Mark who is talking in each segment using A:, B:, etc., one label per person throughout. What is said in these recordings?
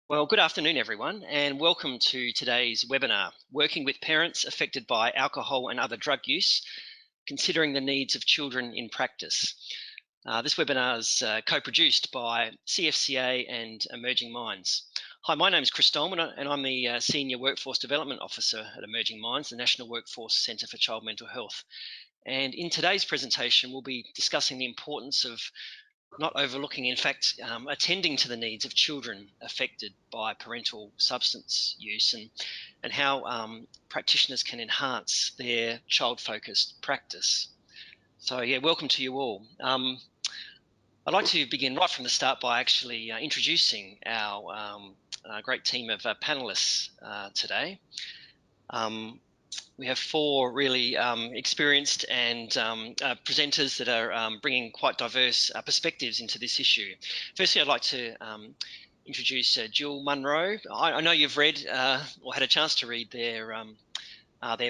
A: Well, good afternoon, everyone, and welcome to today's webinar, Working with Parents Affected by Alcohol and Other Drug Use, Considering the Needs of Children in Practice. This webinar is co-produced by CFCA and Emerging Minds. Hi, my name is Chris Dolman, and I'm the Senior Workforce Development Officer at Emerging Minds, the National Workforce Centre for Child Mental Health. And in today's presentation, we'll be discussing the importance of not overlooking, in fact, attending to the needs of children affected by parental substance use and how practitioners can enhance their child-focused practice. So, yeah, welcome to you all. I'd like to begin right from the start by actually introducing our great team of panellists today. We have four really experienced and presenters that are bringing quite diverse perspectives into this issue. Firstly, I'd like to introduce Jill Munro. I know you've read or had a chance to read their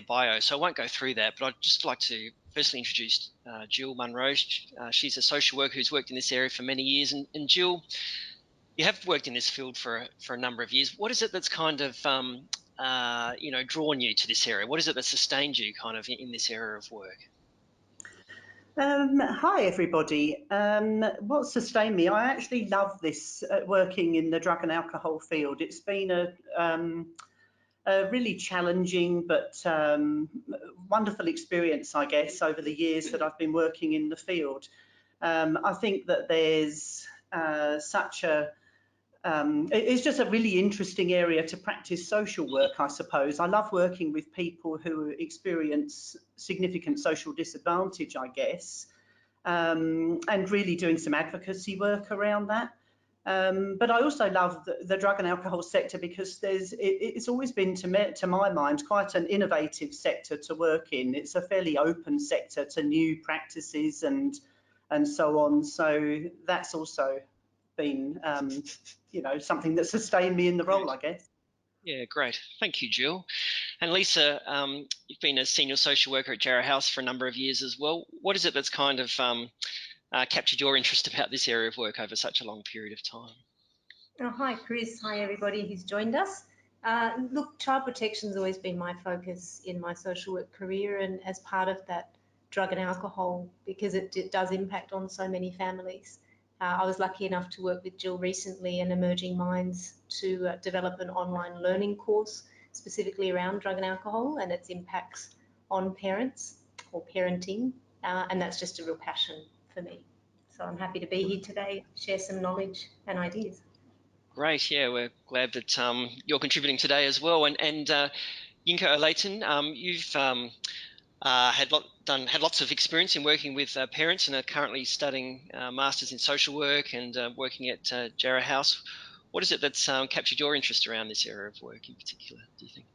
A: bio, so I won't go through that, but I'd just like to firstly introduce Jill Munro. She's a social worker who's worked in this area for many years. And Jill, you have worked in this field for a number of years. What is it that's kind of drawn you to this area? What is it that sustained you kind of in this area of work?
B: Hi everybody. What sustained me? I actually love this working in the drug and alcohol field. It's been a really challenging but wonderful experience, I guess, over the years that I've been working in the field. I think that there's it's just a really interesting area to practice social work, I suppose. I love working with people who experience significant social disadvantage, I guess, and really doing some advocacy work around that. But I also love the drug and alcohol sector because it's always been, to my mind, quite an innovative sector to work in. It's a fairly open sector to new practices and so on. So that's also been something that sustained me in the role, I guess.
A: Yeah, great. Thank you, Jill. And Lisa, you've been a senior social worker at Jarrah House for a number of years as well. What is it that's kind of captured your interest about this area of work over such a long period of time?
C: Oh, hi, Chris. Hi, everybody who's joined us. Look, child protection has always been my focus in my social work career, and as part of that, drug and alcohol, because it does impact on so many families. I was lucky enough to work with Jill recently in Emerging Minds to develop an online learning course specifically around drug and alcohol and its impacts on parents or parenting, and that's just a real passion for me. So I'm happy to be here today, share some knowledge and ideas.
A: Great, yeah, we're glad that you're contributing today as well. And Yinka O'Layton, you've had lots of experience in working with parents and are currently studying Masters in Social Work and working at Jarrah House. What is it that's captured your interest around this area of work in particular, do you think?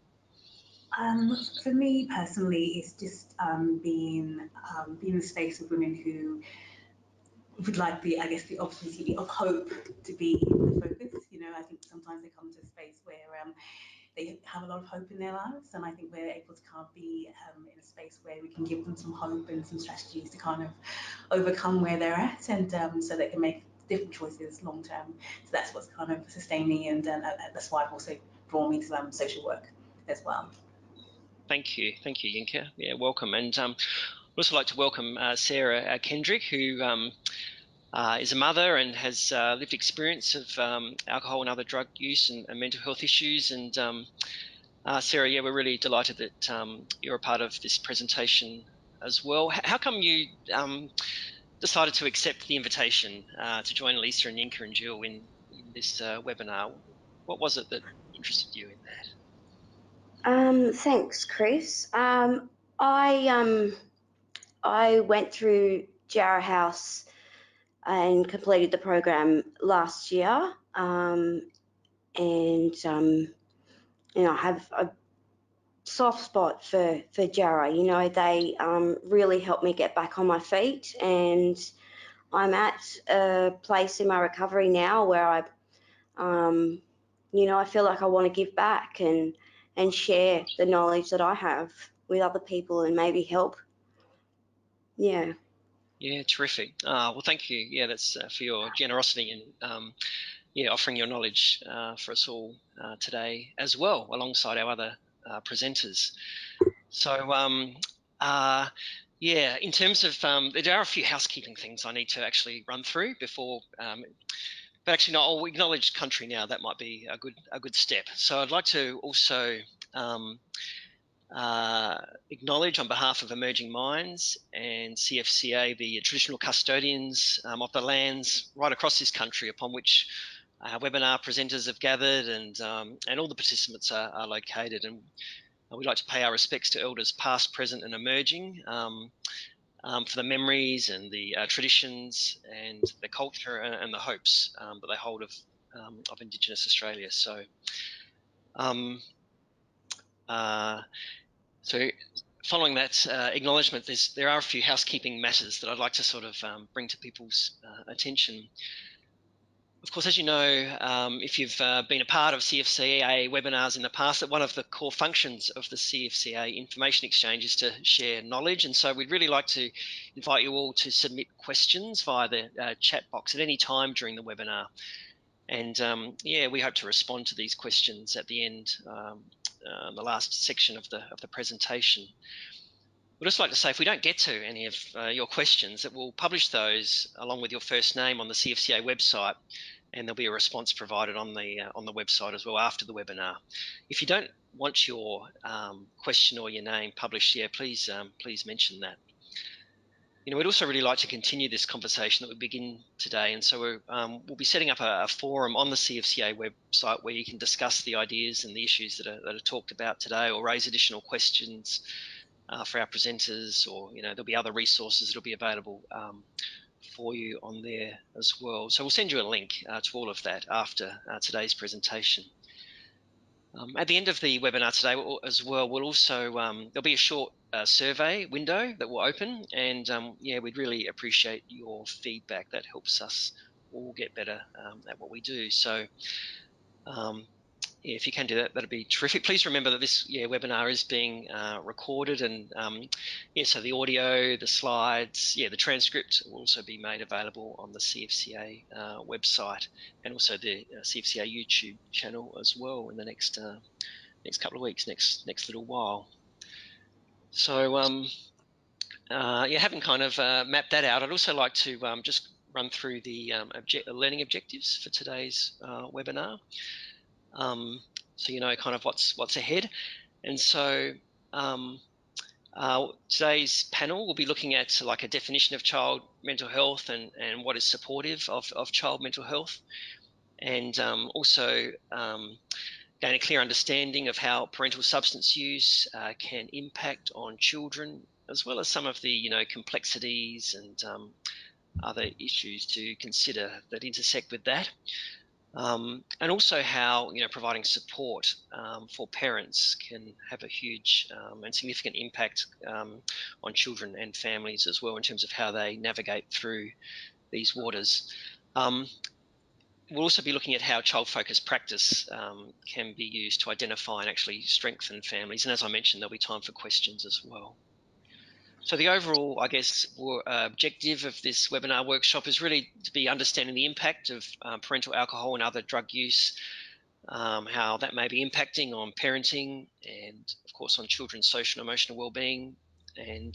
D: For me personally, it's just being in a space with women who would like the opportunity of hope to be the focus. I think sometimes they come to a space where they have a lot of hope in their lives, and I think we're able to kind of be in a space where we can give them some hope and some strategies to kind of overcome where they're at, and so they can make different choices long term. So that's what's kind of sustained me, and that's why I've also drawn me to social work as well.
A: Thank you, Yinka. Yeah, welcome. And I'd also like to welcome Sarah Kendrick, who is a mother and has lived experience of alcohol and other drug use and mental health issues. And Sarah, yeah, we're really delighted that you're a part of this presentation as well. How come you decided to accept the invitation to join Lisa and Yinka and Jill in this webinar? What was it that interested you in that?
E: Thanks, Chris. I went through Jarrah House and completed the program last year, and I have a soft spot for Jarrah. They really helped me get back on my feet, and I'm at a place in my recovery now where I feel like I want to give back and share the knowledge that I have with other people and maybe help. Yeah,
A: terrific. Well, thank you. Yeah, that's for your generosity and offering your knowledge for us all today as well, alongside our other presenters. So in terms of, there are a few housekeeping things I need to actually run through before, but actually no, I'll acknowledge country now. That might be a good step. So I'd like to also acknowledge on behalf of Emerging Minds and CFCA the traditional custodians of the lands right across this country upon which our webinar presenters have gathered, and all the participants are located. And we'd like to pay our respects to elders past, present and emerging for the memories and the traditions and the culture and the hopes that they hold of Indigenous Australia. So following that acknowledgement, there are a few housekeeping matters that I'd like to sort of bring to people's attention. Of course, as you know, if you've been a part of CFCA webinars in the past, that one of the core functions of the CFCA Information Exchange is to share knowledge. And so we'd really like to invite you all to submit questions via the chat box at any time during the webinar. And we hope to respond to these questions at the end, the last section of the presentation. We'd just like to say, if we don't get to any of your questions, that we'll publish those along with your first name on the CFCA website, and there'll be a response provided on the website as well after the webinar. If you don't want your question or your name published, please mention that. We'd also really like to continue this conversation that we begin today, and so we'll be setting up a forum on the CFCA website where you can discuss the ideas and the issues that are talked about today, or raise additional questions for our presenters, or there'll be other resources that'll be available for you on there as well. So we'll send you a link to all of that after today's presentation. At the end of the webinar today as well, we'll also there'll be a short survey window that will open, and we'd really appreciate your feedback. That helps us all get better at what we do. So if you can do that, that'd be terrific. Please remember that this webinar is being recorded, and so the audio, the slides, the transcript will also be made available on the CFCA website, and also the CFCA YouTube channel as well in the next couple of weeks, next little while. So having kind of mapped that out, I'd also like to just run through the learning objectives for today's webinar. So kind of what's ahead. And so today's panel will be looking at like a definition of child mental health and what is supportive of child mental health, and also gain a clear understanding of how parental substance use can impact on children, as well as some of the complexities and other issues to consider that intersect with that. And also how providing support for parents can have a huge and significant impact on children and families as well, in terms of how they navigate through these waters. We'll also be looking at how child-focused practice can be used to identify and actually strengthen families. And as I mentioned, there'll be time for questions as well. So the overall, I guess, objective of this webinar workshop is really to be understanding the impact of parental alcohol and other drug use, how that may be impacting on parenting and, of course, on children's social and emotional well-being, and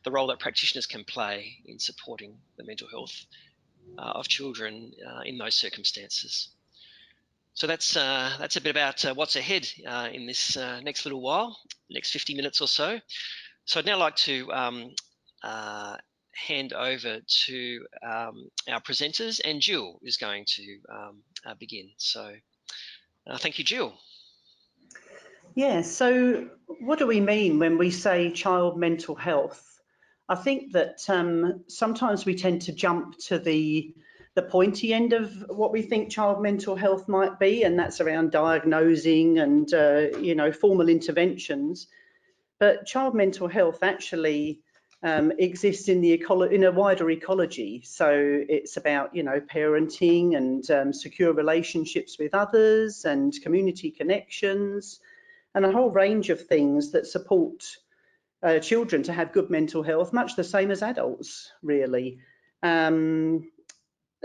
A: the role that practitioners can play in supporting the mental health of children in those circumstances. So that's a bit about what's ahead in this next little while, next 50 minutes or so. So I'd now like to hand over to our presenters, and Jill is going to begin. So thank you, Jill.
B: Yeah, so what do we mean when we say child mental health? I think that sometimes we tend to jump to the pointy end of what we think child mental health might be, and that's around diagnosing and formal interventions. But child mental health actually exists in a wider ecology. So it's about parenting and secure relationships with others and community connections, and a whole range of things that support children to have good mental health, much the same as adults, really.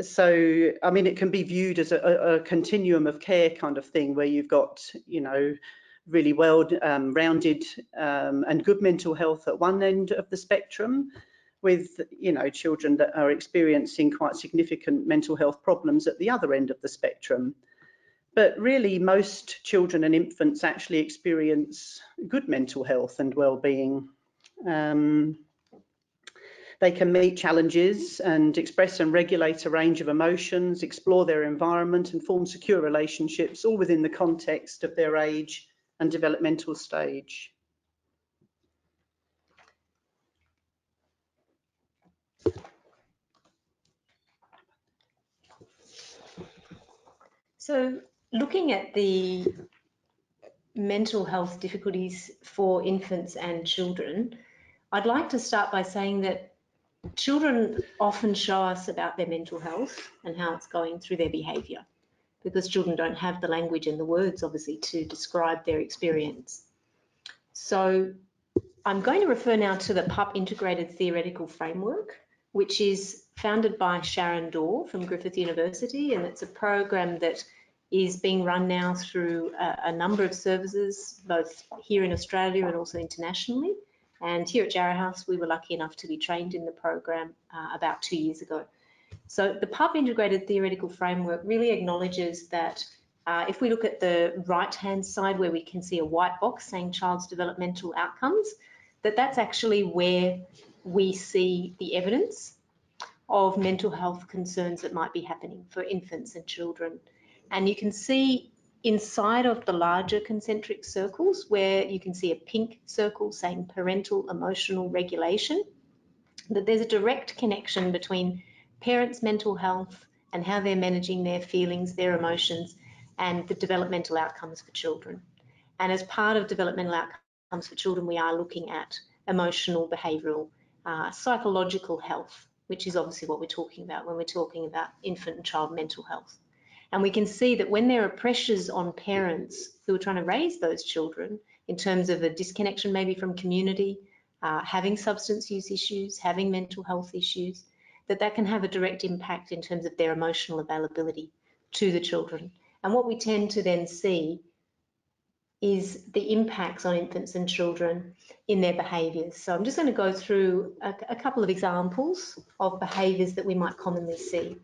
B: So, I mean, it can be viewed as a continuum of care kind of thing, where you've got, you know, really well rounded and good mental health at one end of the spectrum, with, you know, children that are experiencing quite significant mental health problems at the other end of the spectrum. But really, most children and infants actually experience good mental health and well-being. They can meet challenges and express and regulate a range of emotions, explore their environment and form secure relationships, all within the context of their age and developmental stage.
C: So looking at the mental health difficulties for infants and children, I'd like to start by saying that children often show us about their mental health and how it's going through their behaviour, because children don't have the language and the words, obviously, to describe their experience. So I'm going to refer now to the PUP Integrated Theoretical Framework, which is founded by Sharon Dorr from Griffith University, and it's a program that is being run now through a number of services, both here in Australia and also internationally. And here at Jarrah House, we were lucky enough to be trained in the program about 2 years ago. So the PUP Integrated Theoretical Framework really acknowledges that if we look at the right-hand side where we can see a white box saying child's developmental outcomes, that's actually where we see the evidence of mental health concerns that might be happening for infants and children. And you can see inside of the larger concentric circles where you can see a pink circle saying parental emotional regulation, that there's a direct connection between parents' mental health and how they're managing their feelings, their emotions, and the developmental outcomes for children. And as part of developmental outcomes for children, we are looking at emotional, behavioural, psychological health, which is obviously what we're talking about when we're talking about infant and child mental health. And we can see that when there are pressures on parents who are trying to raise those children in terms of a disconnection maybe from community, having substance use issues, having mental health issues, that can have a direct impact in terms of their emotional availability to the children. And what we tend to then see is the impacts on infants and children in their behaviours. So I'm just going to go through a couple of examples of behaviours that we might commonly see.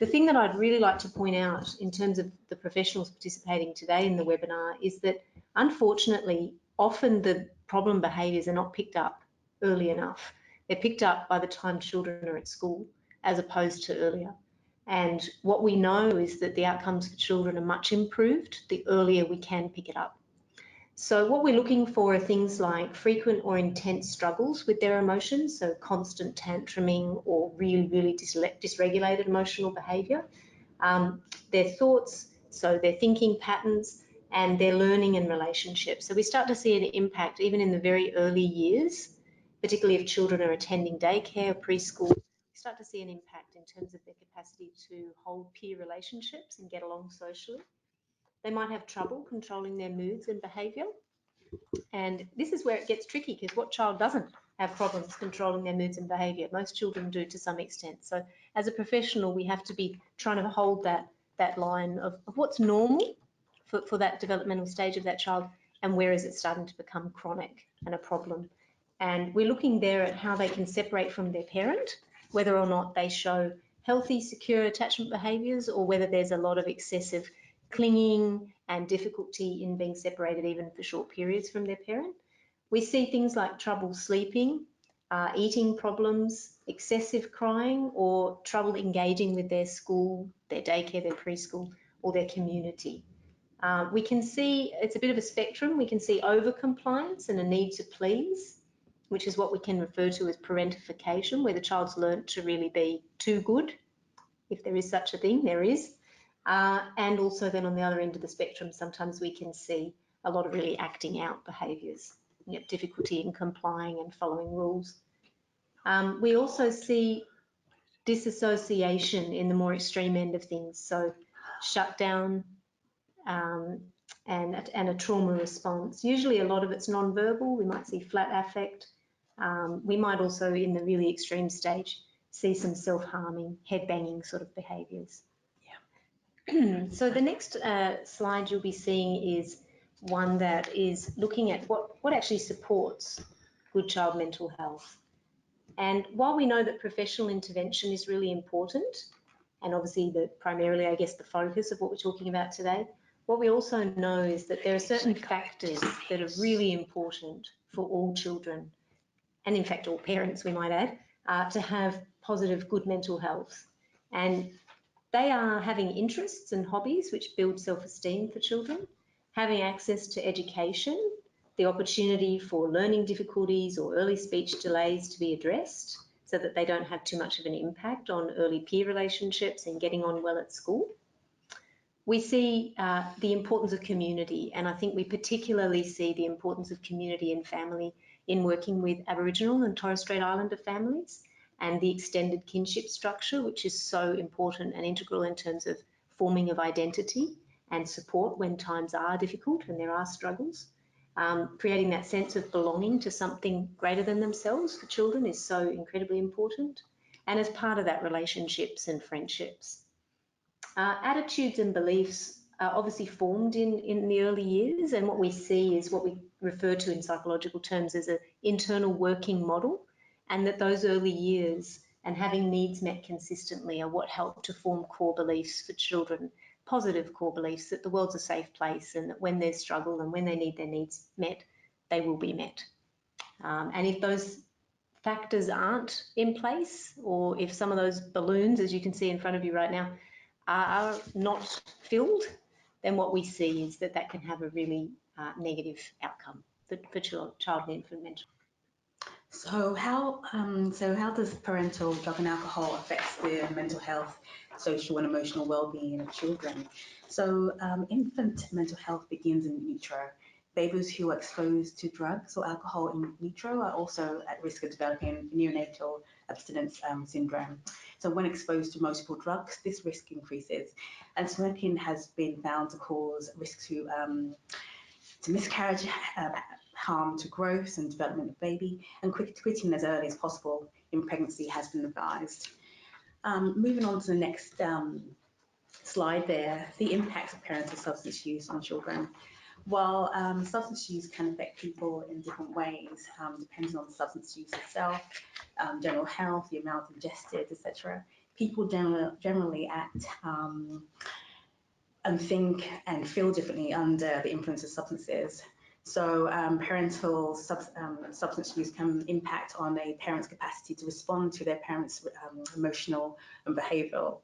C: The thing that I'd really like to point out in terms of the professionals participating today in the webinar is that, unfortunately, often the problem behaviours are not picked up early enough. They're picked up by the time children are at school as opposed to earlier. And what we know is that the outcomes for children are much improved the earlier we can pick it up. So what we're looking for are things like frequent or intense struggles with their emotions, so constant tantruming or really dysregulated emotional behaviour, their thoughts, so their thinking patterns, and their learning and relationships. So we start to see an impact even in the very early years, particularly if children are attending daycare or preschool. We start to see an impact in terms of their capacity to hold peer relationships and get along socially. They might have trouble controlling their moods and behaviour. And this is where it gets tricky, because what child doesn't have problems controlling their moods and behaviour? Most children do to some extent. So as a professional, we have to be trying to hold that line of what's normal for that developmental stage of that child, and where is it starting to become chronic and a problem. And we're looking there at how they can separate from their parent, whether or not they show healthy, secure attachment behaviours, or whether there's a lot of excessive clinging and difficulty in being separated even for short periods from their parent. We see things like trouble sleeping, eating problems, excessive crying, or trouble engaging with their school, their daycare, their preschool, or their community. We can see it's a bit of a spectrum. We can see over-compliance and a need to please, which is what we can refer to as parentification, where the child's learnt to really be too good, if there is such a thing, there is. And also then on the other end of the spectrum, sometimes we can see a lot of really acting out behaviours, difficulty in complying and following rules. We also see disassociation in the more extreme end of things, so shutdown and a trauma response. Usually a lot of it's non-verbal. We might see flat affect. We might also, in the really extreme stage, see some self-harming, head-banging sort of behaviours. Yeah. So the next slide you'll be seeing is one that is looking at what actually supports good child mental health. And while we know that professional intervention is really important, and obviously primarily, I guess, the focus of what we're talking about today, what we also know is that there are certain factors that are really important for all children, and in fact all parents, we might add, to have positive, good mental health. And they are having interests and hobbies which build self-esteem for children, having access to education, the opportunity for learning difficulties or early speech delays to be addressed so that they don't have too much of an impact on early peer relationships and getting on well at school. We see the importance of community, and I think we particularly see the importance of community and family in working with Aboriginal and Torres Strait Islander families, and the extended kinship structure, which is so important and integral in terms of forming of identity and support when times are difficult and there are struggles. Creating that sense of belonging to something greater than themselves for children is so incredibly important. And as part of that, relationships and friendships. Attitudes and beliefs are obviously formed in the early years, and what we see is what we refer to in psychological terms as an internal working model, and that those early years and having needs met consistently are what help to form core beliefs for children, positive core beliefs that the world's a safe place and that when there's struggle and when they need their needs met, they will be met. And if those factors aren't in place, or if some of those balloons, as you can see in front of you right now, are not filled, then what we see is that can have a really negative outcome for child and infant mental.
D: So how does parental drug and alcohol affect the mental health, social and emotional well-being of children? So infant mental health begins in utero. Babies who are exposed to drugs or alcohol in utero are also at risk of developing neonatal abstinence syndrome. So when exposed to multiple drugs, this risk increases. And smoking has been found to cause risk to miscarriage, harm to growth and development of baby, and quitting as early as possible in pregnancy has been advised. Moving on to the next slide there, the impact of parental substance use on children. While substance use can affect people in different ways, depending on the substance use itself, general health, the amount ingested, etc., people generally act and think and feel differently under the influence of substances. So parental substance use can impact on a parent's capacity to respond to their parents' emotional and behavioural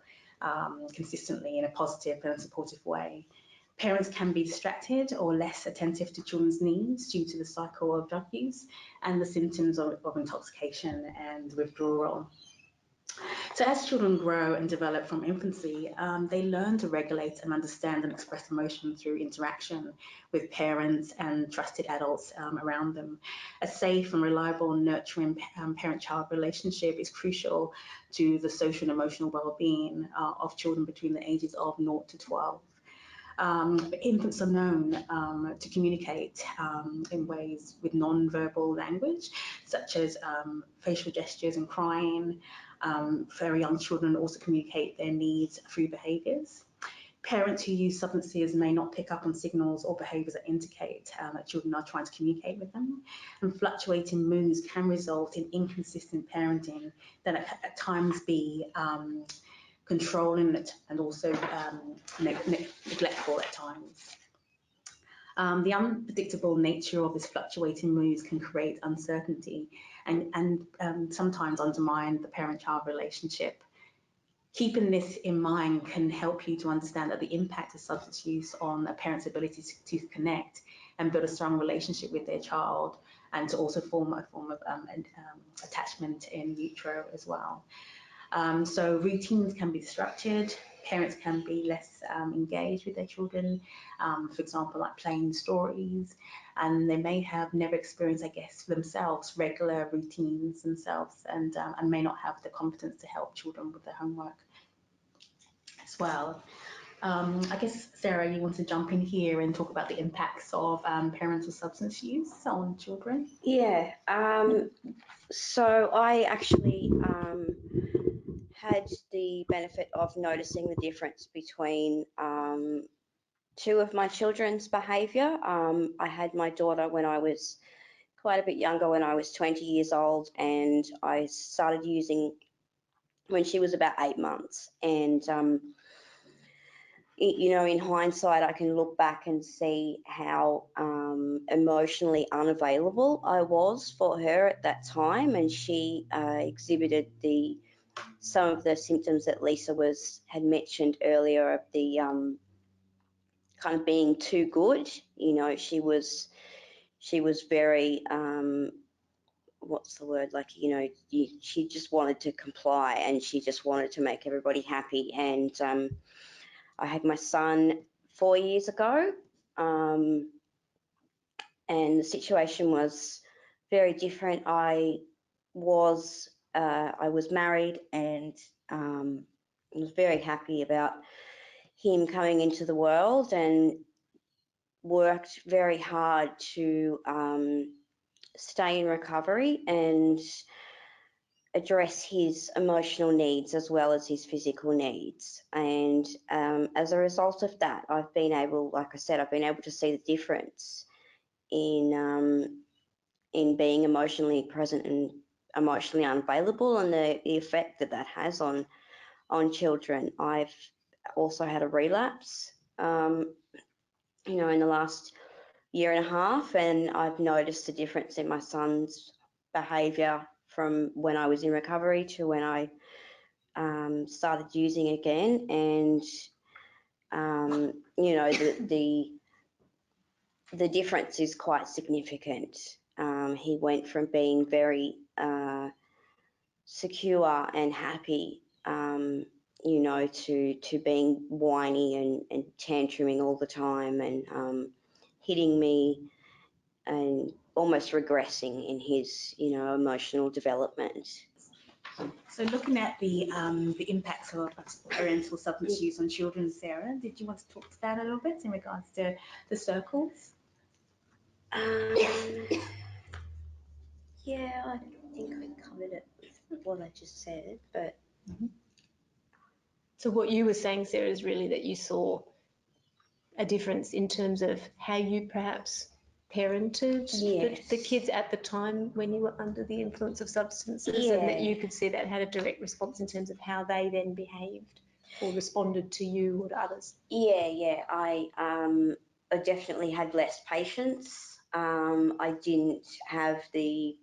D: consistently in a positive and supportive way. Parents can be distracted or less attentive to children's needs due to the cycle of drug use and the symptoms of intoxication and withdrawal. So as children grow and develop from infancy, they learn to regulate and understand and express emotion through interaction with parents and trusted adults around them. A safe and reliable, nurturing parent-child relationship is crucial to the social and emotional well-being of children between the ages of 0 to 12. Infants are known to communicate in ways with non-verbal language, such as facial gestures and crying. Very young children also communicate their needs through behaviours. Parents who use substances may not pick up on signals or behaviours that indicate that children are trying to communicate with them. And fluctuating moods can result in inconsistent parenting that at times be controlling and also neglectful at times. The unpredictable nature of this fluctuating moods can create uncertainty and sometimes undermine the parent-child relationship. Keeping this in mind can help you to understand that the impact of substance use on a parent's ability to connect and build a strong relationship with their child, and to also form a form of attachment in utero as well. So routines can be disrupted, parents can be less engaged with their children, for example, like playing stories, and they may have never experienced, I guess, themselves regular routines themselves, and may not have the competence to help children with their homework as well. I guess, Sarah, you want to jump in here and talk about the impacts of parental substance use on children?
E: Yeah, so I actually had the benefit of noticing the difference between two of my children's behaviour. I had my daughter when I was quite a bit younger, when I was 20 years old, and I started using when she was about 8 months. And you know, in hindsight, I can look back and see how emotionally unavailable I was for her at that time, and she exhibited some of the symptoms that Lisa had mentioned earlier of the kind of being too good. You know, she was very what's the word, like, you know, she just wanted to comply, and she just wanted to make everybody happy. And I had my son 4 years ago, and the situation was very different. I was married, and was very happy about him coming into the world, and worked very hard to stay in recovery and address his emotional needs as well as his physical needs. And as a result of that, I've been able, like I said, I've been able to see the difference in being emotionally present and emotionally unavailable, and the effect that has on children. I've also had a relapse, you know, in the last year and a half, and I've noticed a difference in my son's behaviour from when I was in recovery to when I started using again. And you know, the difference is quite significant. He went from being very secure and happy, you know, to being whiny and tantruming all the time, and hitting me, and almost regressing in his, you know, emotional development.
D: So looking at the impacts of parental substance use on children, Sarah, did you want to talk to that a little bit in regards to the circles?
E: Yeah, I think I covered it with what I just said, but...
C: So what you were saying, Sarah, is really that you saw a difference in terms of how you perhaps parented the kids at the time when you were under the influence of substances, and that you could see that had a direct response in terms of how they then behaved or responded to you or to others.
E: Yeah. I definitely had less patience. I didn't have the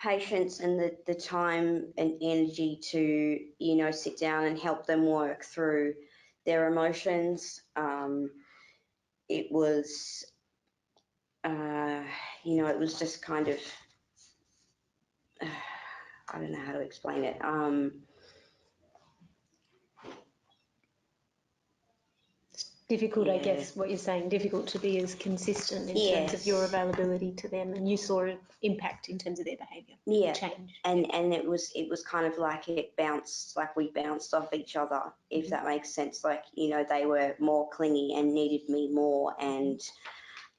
E: patience and the time and energy to, you know, sit down and help them work through their emotions. It was, you know, it was just kind of, I don't know how to explain it.
C: Difficult, I guess, what you're saying, difficult to be as consistent in terms of your availability to them, and you saw an impact in terms of their behaviour. Change.
E: And it was kind of like it bounced, like we bounced off each other, if that makes sense. Like, you know, they were more clingy and needed me more, and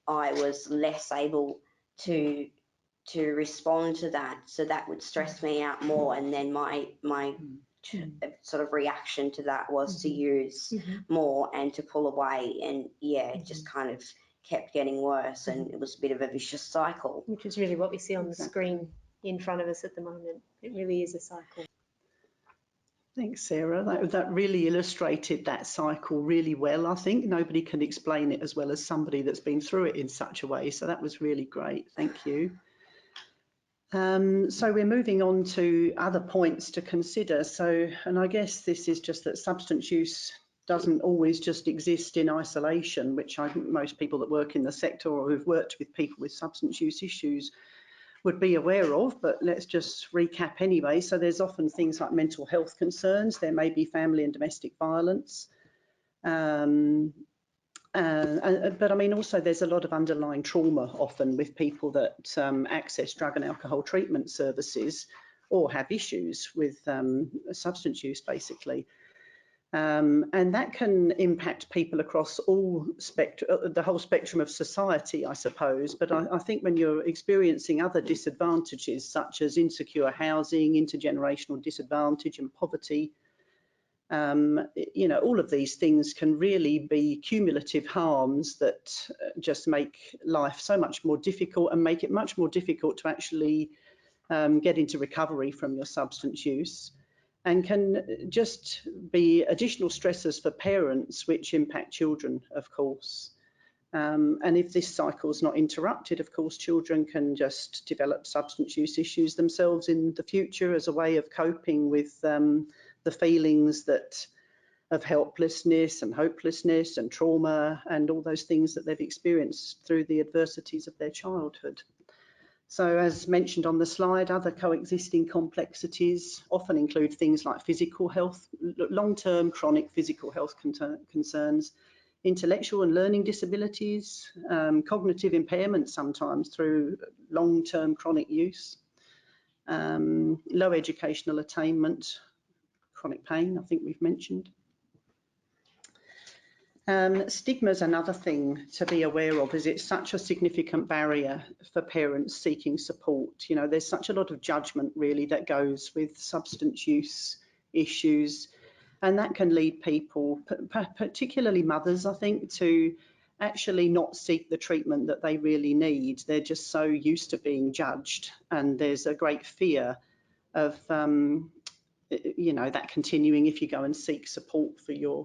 E: I was less able to respond to that, so that would stress me out more, and then my sort of reaction to that was to use more and to pull away, and it just kind of kept getting worse, and it was a bit of a vicious cycle.
C: Which is really what we see on the screen in front of us at the moment. It really is a cycle.
B: Thanks, Sarah. That really illustrated that cycle really well. I think nobody can explain it as well as somebody that's been through it in such a way. So that was really great. Thank you. So we're moving on to other points to consider. So, and I guess this is just that substance use doesn't always just exist in isolation, which I think most people that work in the sector or who've worked with people with substance use issues would be aware of, but let's just recap anyway. So there's often things like mental health concerns. There may be family and domestic violence. But I mean, also there's a lot of underlying trauma often with people that access drug and alcohol treatment services or have issues with substance use, basically. And that can impact people across all the whole spectrum of society, I suppose. But I think when you're experiencing other disadvantages, such as insecure housing, intergenerational disadvantage and poverty, you know, all of these things can really be cumulative harms that just make life so much more difficult and make it much more difficult to actually get into recovery from your substance use, and can just be additional stressors for parents which impact children, of course. And if this cycle is not interrupted, of course, children can just develop substance use issues themselves in the future as a way of coping with the feelings that of helplessness and hopelessness and trauma and all those things that they've experienced through the adversities of their childhood. So as mentioned on the slide, other coexisting complexities often include things like physical health, long-term chronic physical health concerns, intellectual and learning disabilities, cognitive impairment sometimes through long-term chronic use, low educational attainment, chronic pain, I think we've mentioned. Stigma is another thing to be aware of, as it's such a significant barrier for parents seeking support. You know, there's such a lot of judgment really that goes with substance use issues, and that can lead people, particularly mothers, I think, to actually not seek the treatment that they really need. They're just so used to being judged, and there's a great fear of, you know, that continuing if you go and seek support for your,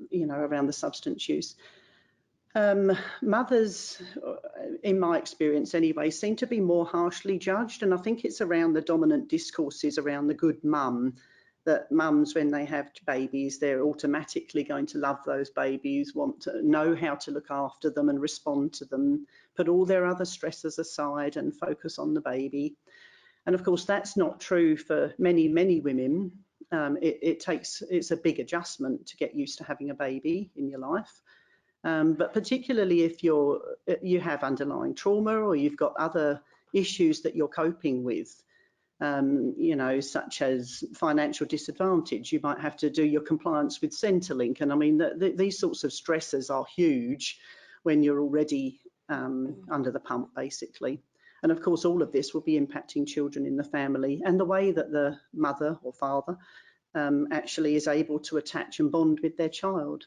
B: you know, around the substance use. Mothers, in my experience anyway, seem to be more harshly judged, and I think it's around the dominant discourses around the good mum, that mums, when they have babies, they're automatically going to love those babies, want to know how to look after them and respond to them, put all their other stresses aside and focus on the baby. And of course, that's not true for many, many women. It's a big adjustment to get used to having a baby in your life. But particularly if you have underlying trauma or you've got other issues that you're coping with, you know, such as financial disadvantage, you might have to do your compliance with Centrelink. And I mean, these sorts of stresses are huge when you're already under the pump, basically. And of course, all of this will be impacting children in the family and the way that the mother or father actually is able to attach and bond with their child.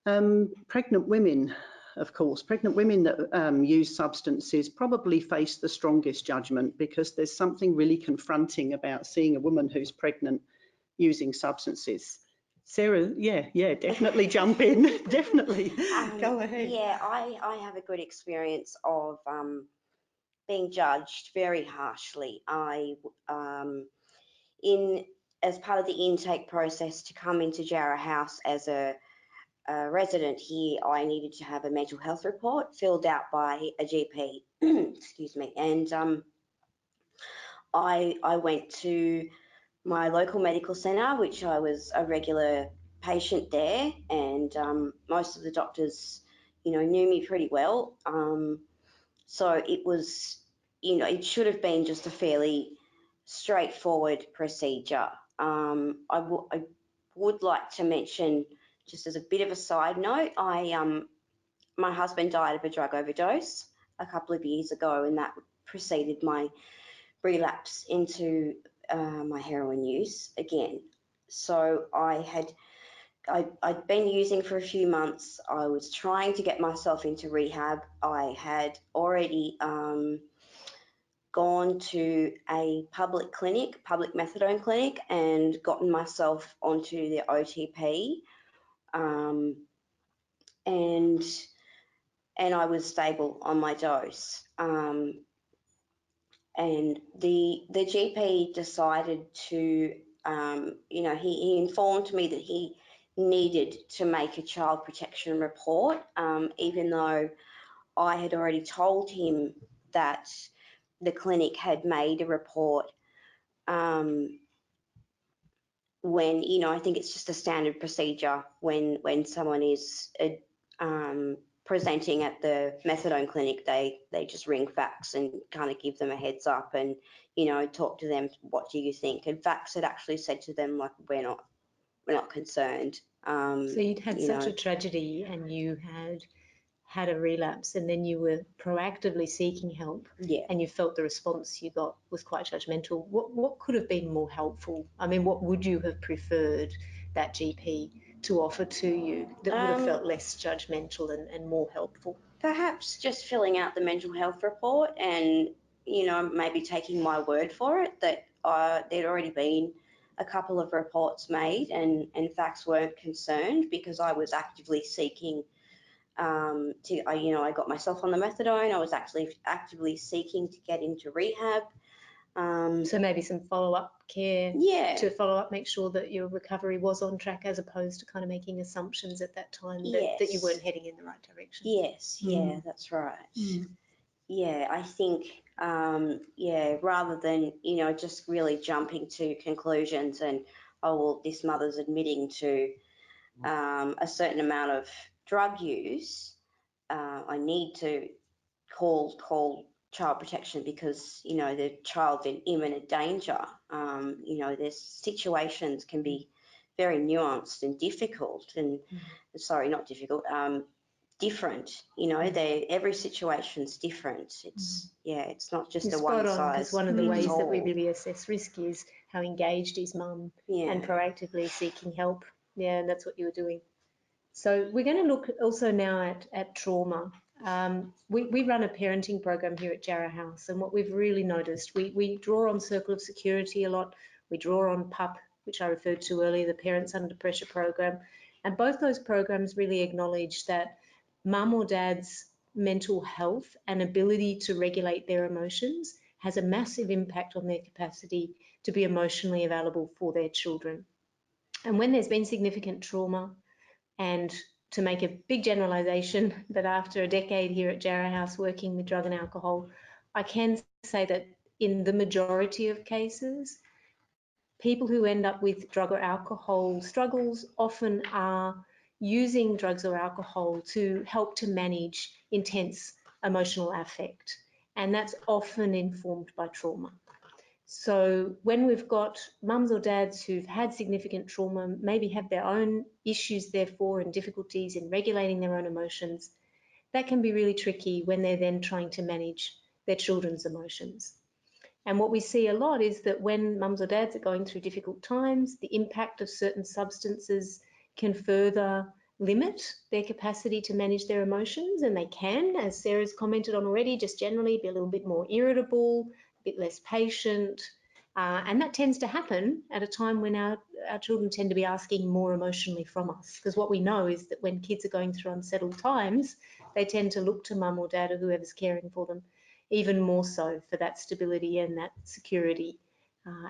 B: Pregnant women, of course, pregnant women that use substances probably face the strongest judgment, because there's something really confronting about seeing a woman who's pregnant using substances. Sarah, yeah, definitely jump in, definitely. Go ahead.
E: Yeah, I have a good experience of being judged very harshly. As part of the intake process to come into Jarrah House as a resident here, I needed to have a mental health report filled out by a GP. Excuse me. And I went to my local medical centre, which I was a regular patient there, and most of the doctors, you know, knew me pretty well. So it was, you know, it should have been just a fairly straightforward procedure. I would like to mention, just as a bit of a side note, my husband died of a drug overdose a couple of years ago, and that preceded my relapse into my heroin use again. So I'd been using for a few months. I was trying to get myself into rehab. I had already gone to a public methadone clinic, and gotten myself onto the OTP, and I was stable on my dose. And the GP decided to, you know, he informed me that he needed to make a child protection report, even though I had already told him that the clinic had made a report. When, you know, I think it's just a standard procedure when someone is presenting at the methadone clinic, they just ring FACS and kind of give them a heads up and, you know, talk to them, what do you think? And FACS had actually said to them, like, we're not concerned.
C: So you'd had
E: you
C: such
E: know.
C: a tragedy and you had a relapse, and then you were proactively seeking help,
E: Yeah.
C: and you felt the response you got was quite judgmental. What could have been more helpful? I mean, what would you have preferred that GP to offer to you that would have felt less judgmental and more helpful?
E: Perhaps just filling out the mental health report and, you know, maybe taking my word for it that there'd already been a couple of reports made and FACS weren't concerned because I was actively seeking I got myself on the methadone. I was actually actively seeking to get into rehab.
C: So maybe some follow-up care to follow up, make sure that your recovery was on track as opposed to kind of making assumptions at that time that you weren't heading in the right direction.
E: Yes, yeah, that's right. Yeah, I think, rather than, you know, just really jumping to conclusions and, oh, well, this mother's admitting to a certain amount of drug use, I need to call child protection because, you know, the child's in imminent danger. You know, there's situations can be very nuanced and difficult and, sorry, not difficult, different. You know, every situation's different. It's not just
C: You're
E: a one
C: spot on,
E: size
C: because one of the ways that we
E: all.
C: really assess risk is how engaged is mum and proactively seeking help. Yeah, and that's what you were doing. So we're going to look also now at trauma. We run a parenting program here at Jarrah House, and what we've really noticed, we draw on Circle of Security a lot. We draw on PUP, which I referred to earlier, the Parents Under Pressure program, and both those programs really acknowledge that mum or dad's mental health and ability to regulate their emotions has a massive impact on their capacity to be emotionally available for their children. And when there's been significant trauma, and to make a big generalisation, but after a decade here at Jarrah House working with drug and alcohol, I can say that in the majority of cases, people who end up with drug or alcohol struggles often are using drugs or alcohol to help to manage intense emotional affect, and that's often informed by trauma. So when we've got mums or dads who've had significant trauma, maybe have their own issues therefore and difficulties in regulating their own emotions, that can be really tricky when they're then trying to manage their children's emotions. And what we see a lot is that when mums or dads are going through difficult times, the impact of certain substances can further limit their capacity to manage their emotions, and they can, as Sarah's commented on already, just generally be a little bit more irritable, a bit less patient, and that tends to happen at a time when our children tend to be asking more emotionally from us, because what we know is that when kids are going through unsettled times, they tend to look to mum or dad or whoever's caring for them even more so for that stability and that security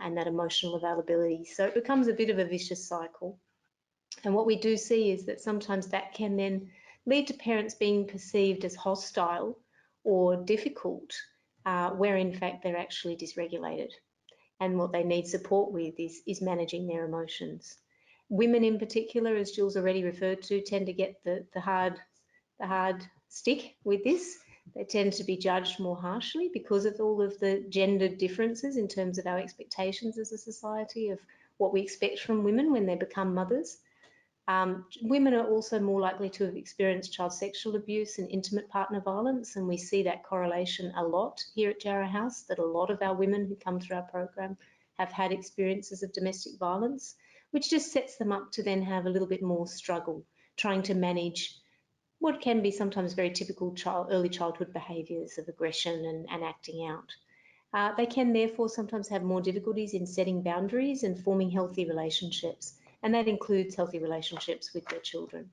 C: and that emotional availability. So it becomes a bit of a vicious cycle. And what we do see is that sometimes that can then lead to parents being perceived as hostile or difficult, where in fact they're actually dysregulated. And what they need support with is managing their emotions. Women in particular, as Jill's already referred to, tend to get the hard stick with this. They tend to be judged more harshly because of all of the gendered differences in terms of our expectations as a society of what we expect from women when they become mothers. Women are also more likely to have experienced child sexual abuse and intimate partner violence, and we see that correlation a lot here at Jarrah House, that a lot of our women who come through our program have had experiences of domestic violence, which just sets them up to then have a little bit more struggle trying to manage what can be sometimes very typical early childhood behaviours of aggression and acting out. They can therefore sometimes have more difficulties in setting boundaries and forming healthy relationships, and that includes healthy relationships with their children.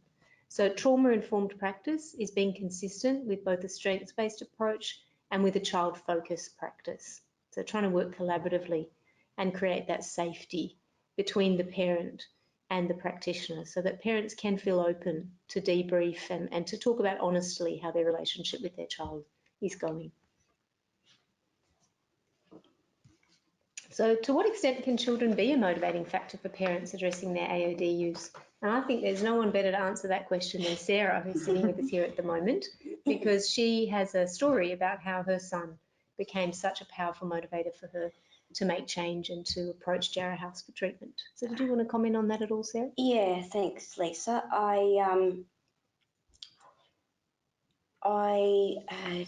C: So trauma-informed practice is being consistent with both a strengths-based approach and with a child-focused practice. So trying to work collaboratively and create that safety between the parent and the practitioner so that parents can feel open to debrief and to talk about honestly how their relationship with their child is going. So to what extent can children be a motivating factor for parents addressing their AOD use? And I think there's no one better to answer that question than Sarah, who's sitting with us here at the moment, because she has a story about how her son became such a powerful motivator for her to make change and to approach Jarrah House for treatment. So did you want to comment on that at all, Sarah?
E: Yeah, thanks, Lisa.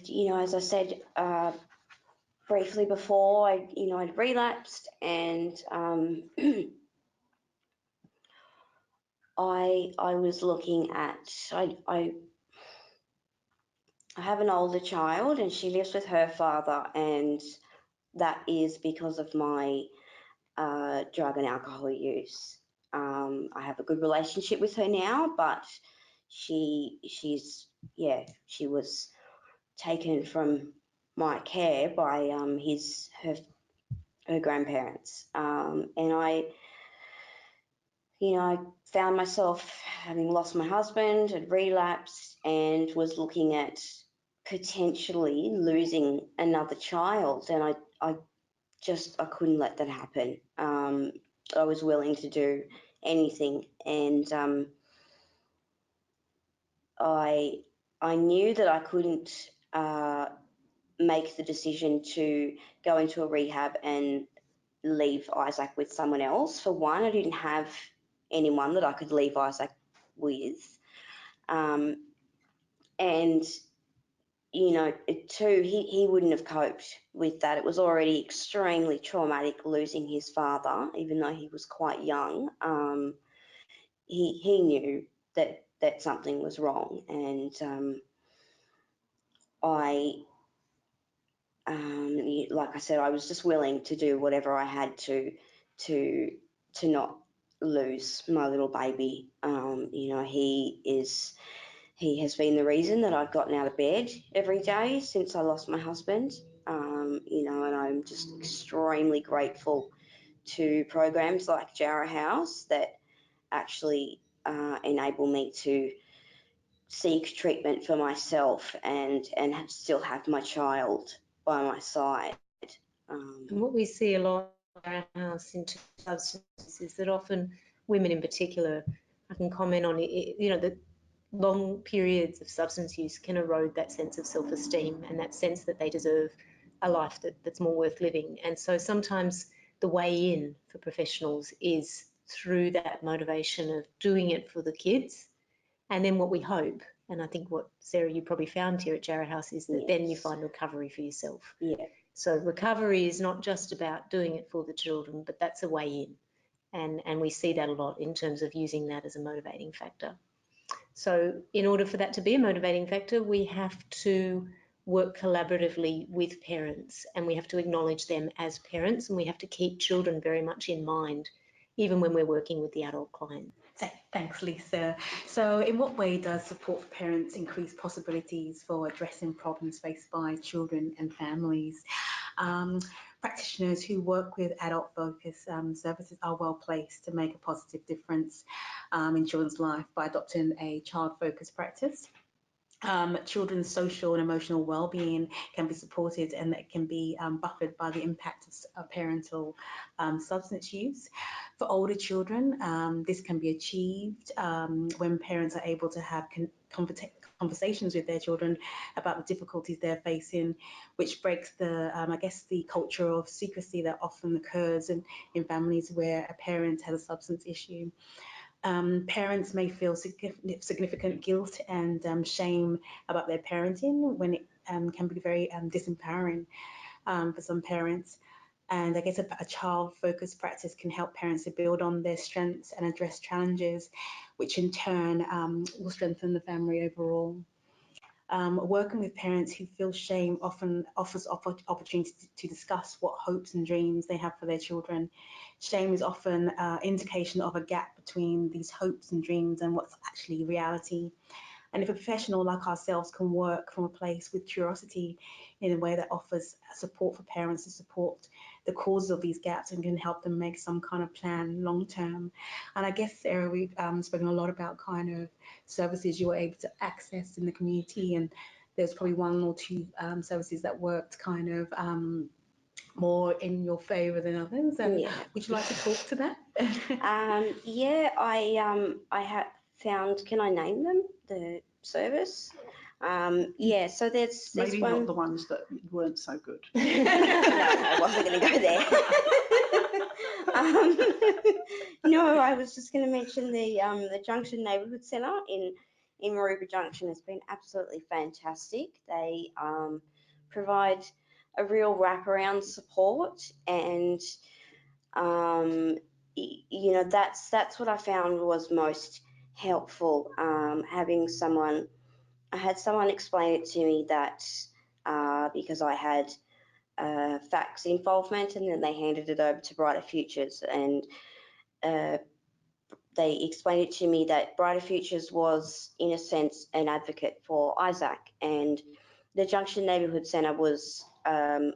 E: You know, as I said briefly before, I'd relapsed, and I was looking at, I have an older child, and she lives with her father, and that is because of my drug and alcohol use. I have a good relationship with her now, but she was taken from my care by her grandparents, and I found myself having lost my husband, had relapsed, and was looking at potentially losing another child, and I couldn't let that happen. I was willing to do anything, and I knew that I couldn't make the decision to go into a rehab and leave Isaac with someone else. For one, I didn't have anyone that I could leave Isaac with, and two, he wouldn't have coped with that. It was already extremely traumatic losing his father, even though he was quite young. He knew that something was wrong, and like I said, I was just willing to do whatever I had to not lose my little baby. He has been the reason that I've gotten out of bed every day since I lost my husband. And I'm just extremely grateful to programs like Jarrah House that actually enable me to seek treatment for myself and still have my child by my side.
C: And what we see a lot in our house in substance is that often women in particular, I can comment on it, the long periods of substance use can erode that sense of self-esteem and that sense that they deserve a life that's more worth living. And so sometimes the way in for professionals is through that motivation of doing it for the kids. And then what we hope, and I think what, Sarah, you probably found here at Jarrah House, is that then you find recovery for yourself.
E: Yeah.
C: So recovery is not just about doing it for the children, but that's a way in. And we see that a lot in terms of using that as a motivating factor. So in order for that to be a motivating factor, we have to work collaboratively with parents, and we have to acknowledge them as parents, and we have to keep children very much in mind, even when we're working with the adult client.
D: Thanks, Lisa. So in what way does support for parents increase possibilities for addressing problems faced by children and families? Practitioners who work with adult focus services are well placed to make a positive difference in children's life by adopting a child focused practice. Children's social and emotional well-being can be supported, and that can be buffered by the impact of parental substance use. For older children, this can be achieved when parents are able to have conversations with their children about the difficulties they're facing, which breaks the culture of secrecy that often occurs in families where a parent has a substance issue. Parents may feel significant guilt and shame about their parenting, when it can be very disempowering for some parents. And I guess a child-focused practice can help parents to build on their strengths and address challenges, which in turn will strengthen the family overall. Working with parents who feel shame often offers opportunity to discuss what hopes and dreams they have for their children. Shame is often an indication of a gap between these hopes and dreams and what's actually reality. And if a professional like ourselves can work from a place with curiosity in a way that offers support for parents to support the causes of these gaps and can help them make some kind of plan long term. And I guess, Sarah, we've spoken a lot about kind of services you were able to access in the community, and there's probably one or two services that worked kind of more in your favour than others? And
E: Yeah.
D: would you like to talk to that?
E: Yeah, I have found. Can I name them? The service. Yeah. So there's
B: Maybe
E: one.
B: not the ones that weren't so good.
E: No, I wasn't going to go there. No, I was just going to mention the Junction Neighbourhood Centre in Maroubra Junction has been absolutely fantastic. They provide a real wraparound support, and you know, that's what I found was most helpful. Having someone, I had someone explain it to me that because I had fax involvement, and then they handed it over to Brighter Futures, and they explained it to me that Brighter Futures was, in a sense, an advocate for Isaac, and the Junction Neighbourhood Centre was an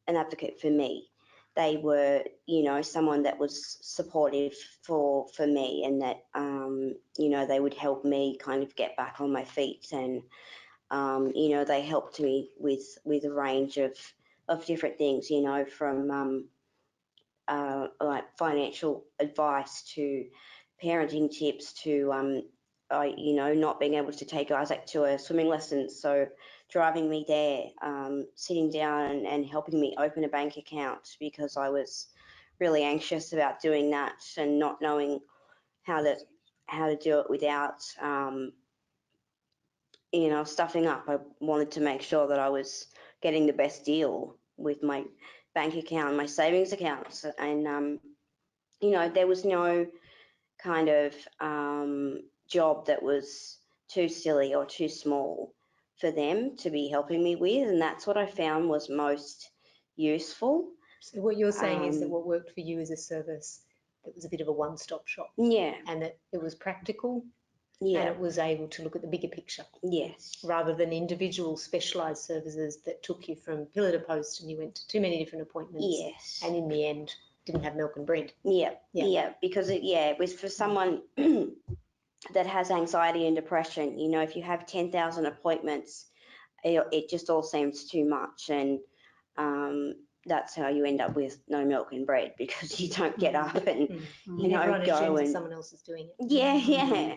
E: advocate for me. They were, you know, someone that was supportive for me, and that, you know, they would help me kind of get back on my feet, and, you know, they helped me with a range of different things, you know, from like financial advice to parenting tips to, you know, not being able to take Isaac to a swimming lesson, so driving me there, sitting down and helping me open a bank account, because I was really anxious about doing that and not knowing how to do it without, you know, stuffing up. I wanted to make sure that I was getting the best deal with my bank account, my savings accounts, and you know, there was no kind of job that was too silly or too small for them to be helping me with, and that's what I found was most useful.
C: So what you're saying is that what worked for you is a service that was a bit of a one-stop shop.
E: Yeah.
C: And that it was practical.
E: Yeah.
C: And it was able to look at the bigger picture.
E: Yes.
C: Rather than individual specialised services that took you from pillar to post and you went to too many different appointments.
E: Yes.
C: And in the end, didn't have milk and bread.
E: Yeah. Yeah. Because it was for someone that has anxiety and depression. You know, if you have 10,000 appointments, it just all seems too much, and that's how you end up with no milk and bread, because you don't get up and you know,
C: everyone
E: go
C: assumes
E: and
C: someone else is doing it.
E: Yeah.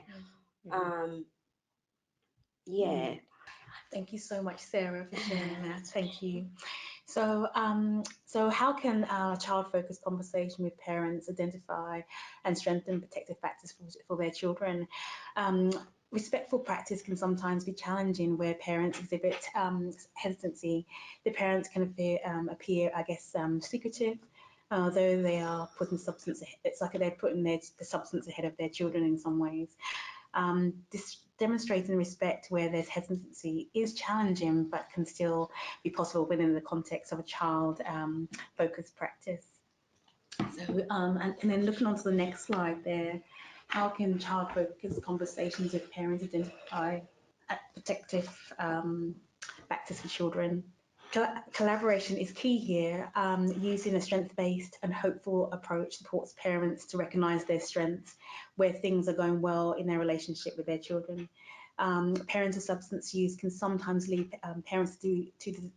E: Yeah.
D: Thank you so much, Sarah, for sharing that. Thank you. So, so how can a child-focused conversation with parents identify and strengthen protective factors for their children? Respectful practice can sometimes be challenging where parents exhibit hesitancy. The parents can appear, I guess, secretive, though they are putting substance. It's like they're putting the substance ahead of their children in some ways. This demonstrating respect where there's hesitancy is challenging, but can still be possible within the context of a child-focused practice. So, and then looking on to the next slide there, how can child-focused conversations with parents identify protective factors for children? Collaboration is key here. Using a strength-based and hopeful approach supports parents to recognise their strengths where things are going well in their relationship with their children. Parental substance use can sometimes lead parents to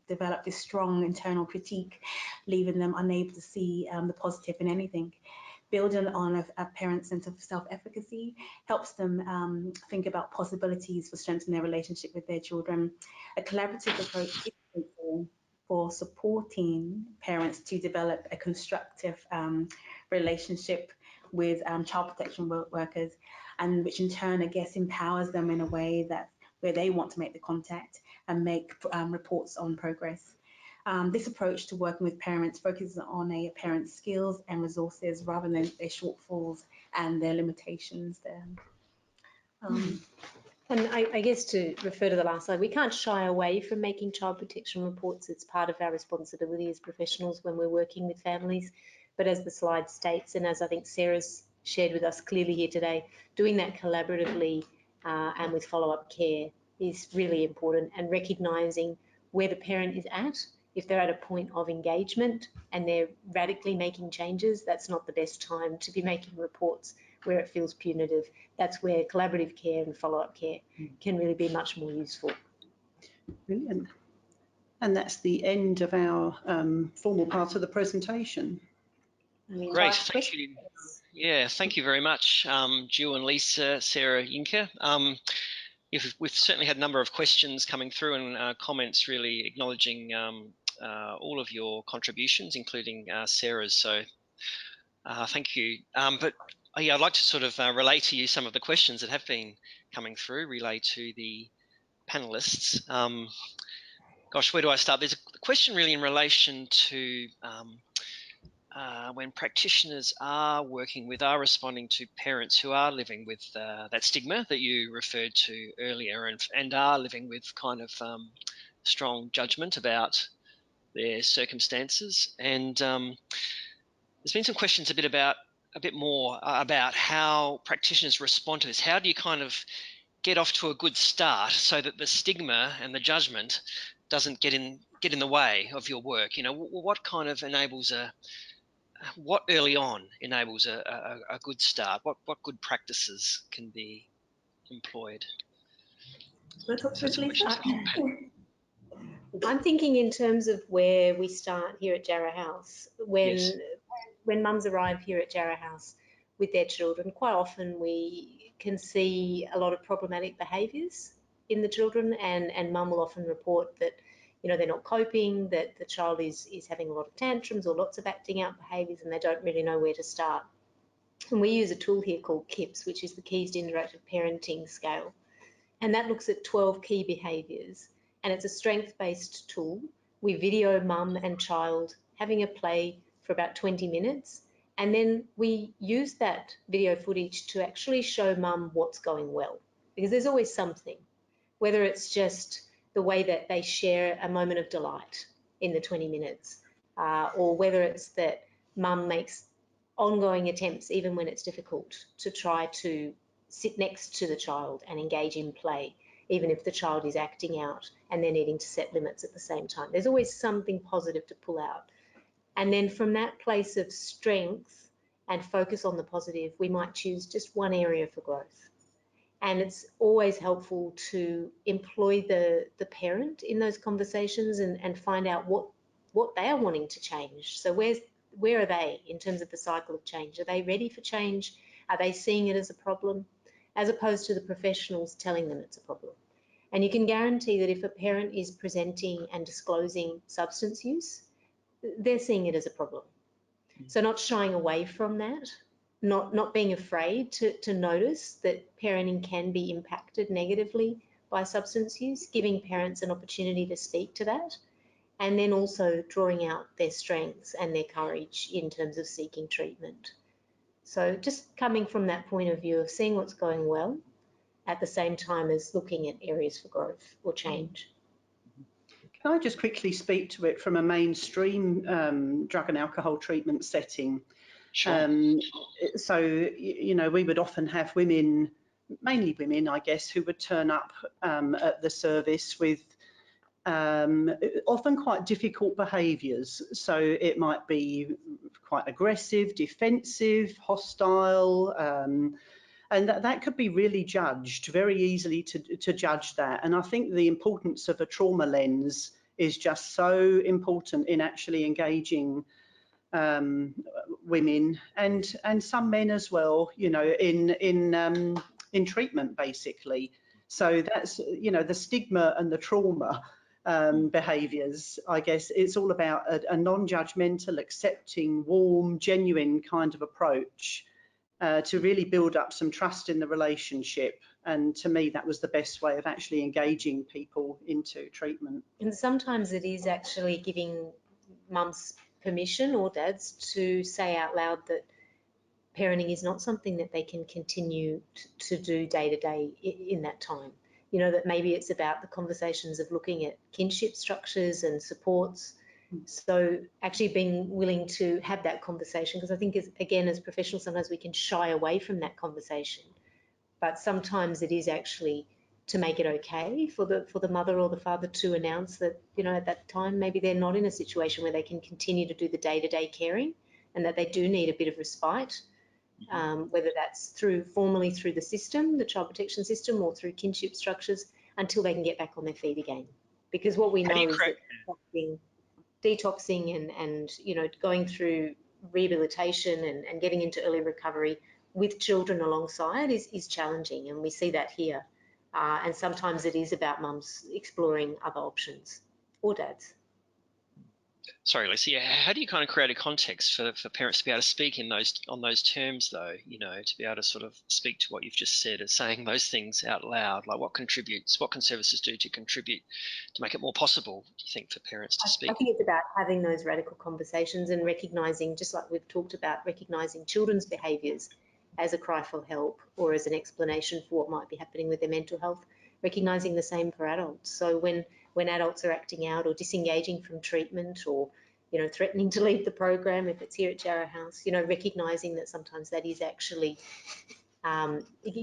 D: develop this strong internal critique, leaving them unable to see the positive in anything. Building on a parent's sense of self-efficacy helps them think about possibilities for strengthening their relationship with their children. A collaborative approach is essential for supporting parents to develop a constructive relationship with child protection workers, and which in turn, I guess, empowers them in a way that where they want to make the contact and make reports on progress. This approach to working with parents focuses on a parent's skills and resources rather than their shortfalls and their limitations there.
C: And I guess to refer to the last slide, we can't shy away from making child protection reports. It's part of our responsibility as professionals when we're working with families. But as the slide states, and as I think Sarah's shared with us clearly here today, doing that collaboratively and with follow-up care is really important, and recognising where the parent is at. If they're at a point of engagement and they're radically making changes, that's not the best time to be making reports where it feels punitive. That's where collaborative care and follow-up care can really be much more useful.
B: Brilliant. And that's the end of our formal part of the presentation.
A: Great, thank you. Yeah, thank you very much, Jill and Lisa, Sarah, Yinka. We've certainly had a number of questions coming through and comments really acknowledging all of your contributions, including Sarah's. So thank you. But yeah, I'd like to sort of relay to you some of the questions that have been coming through, relay to the panelists. Gosh, where do I start? There's a question really in relation to when practitioners are responding to parents who are living with that stigma that you referred to earlier, and are living with kind of strong judgment about their circumstances. And there's been some questions a bit more about how practitioners respond to this. How do you kind of get off to a good start so that the stigma and the judgment doesn't get in the way of your work? You know, what kind of enables what early on enables a good start? What good practices can be employed?
C: I'm thinking in terms of where we start here at Jarrah House. When mums arrive here at Jarrah House with their children, quite often we can see a lot of problematic behaviours in the children, and mum will often report that, you know, they're not coping, that the child is having a lot of tantrums or lots of acting out behaviours, and they don't really know where to start. And we use a tool here called KIPS, which is the Keys to Interactive Parenting Scale. And that looks at 12 key behaviours. And it's a strength-based tool. We video mum and child having a play for about 20 minutes. And then we use that video footage to actually show mum what's going well. Because there's always something, whether it's just the way that they share a moment of delight in the 20 minutes, or whether it's that mum makes ongoing attempts, even when it's difficult, to try to sit next to the child and engage in play, even if the child is acting out and they're needing to set limits at the same time. There's always something positive to pull out. And then from that place of strength and focus on the positive, we might choose just one area for growth. And it's always helpful to employ the parent in those conversations and find out what they are wanting to change. So where are they in terms of the cycle of change? Are they ready for change? Are they seeing it as a problem? As opposed to the professionals telling them it's a problem. And you can guarantee that if a parent is presenting and disclosing substance use, they're seeing it as a problem. So not shying away from that, not being afraid to notice that parenting can be impacted negatively by substance use, giving parents an opportunity to speak to that, and then also drawing out their strengths and their courage in terms of seeking treatment. So just coming from that point of view of seeing what's going well at the same time as looking at areas for growth or change.
B: Can I just quickly speak to it from a mainstream drug and alcohol treatment setting?
A: Sure.
B: So, you know, we would often have women, mainly women, I guess, who would turn up at the service with often quite difficult behaviours. So it might be quite aggressive, defensive, hostile, and that could be really judged, very easily to judge that. And I think the importance of a trauma lens is just so important in actually engaging women and some men as well, you know, in treatment, basically. So that's, you know, the stigma and the trauma behaviours, I guess it's all about a non-judgmental, accepting, warm, genuine kind of approach to really build up some trust in the relationship. And to me, that was the best way of actually engaging people into treatment.
C: And sometimes it is actually giving mums permission, or dads, to say out loud that parenting is not something that they can continue to do day to day in that time. You know, that maybe it's about the conversations of looking at kinship structures and supports. So actually being willing to have that conversation, because I think, again, as professionals, sometimes we can shy away from that conversation. But sometimes it is actually to make it okay for the mother or the father to announce that, you know, at that time maybe they're not in a situation where they can continue to do the day-to-day caring, and that they do need a bit of respite, whether that's formally through the system, the child protection system, or through kinship structures, until they can get back on their feet again. because what we
A: How do
C: know
A: you
C: is
A: create?
C: that detoxing and you know, going through rehabilitation and getting into early recovery with children alongside is challenging, and we see that here. And sometimes it is about mums exploring other options, or dads.
A: Sorry, Lisa. Yeah, how do you kind of create a context for parents to be able to speak in on those terms, though? You know, to be able to sort of speak to what you've just said and saying those things out loud. Like, what can services do to contribute to make it more possible, do you think, for parents to speak?
C: I think it's about having those radical conversations and recognising, just like we've talked about, recognising children's behaviours as a cry for help or as an explanation for what might be happening with their mental health, recognising the same for adults. So when adults are acting out or disengaging from treatment or, you know, threatening to leave the program if it's here at Jarrah House, you know, recognising that sometimes that is actually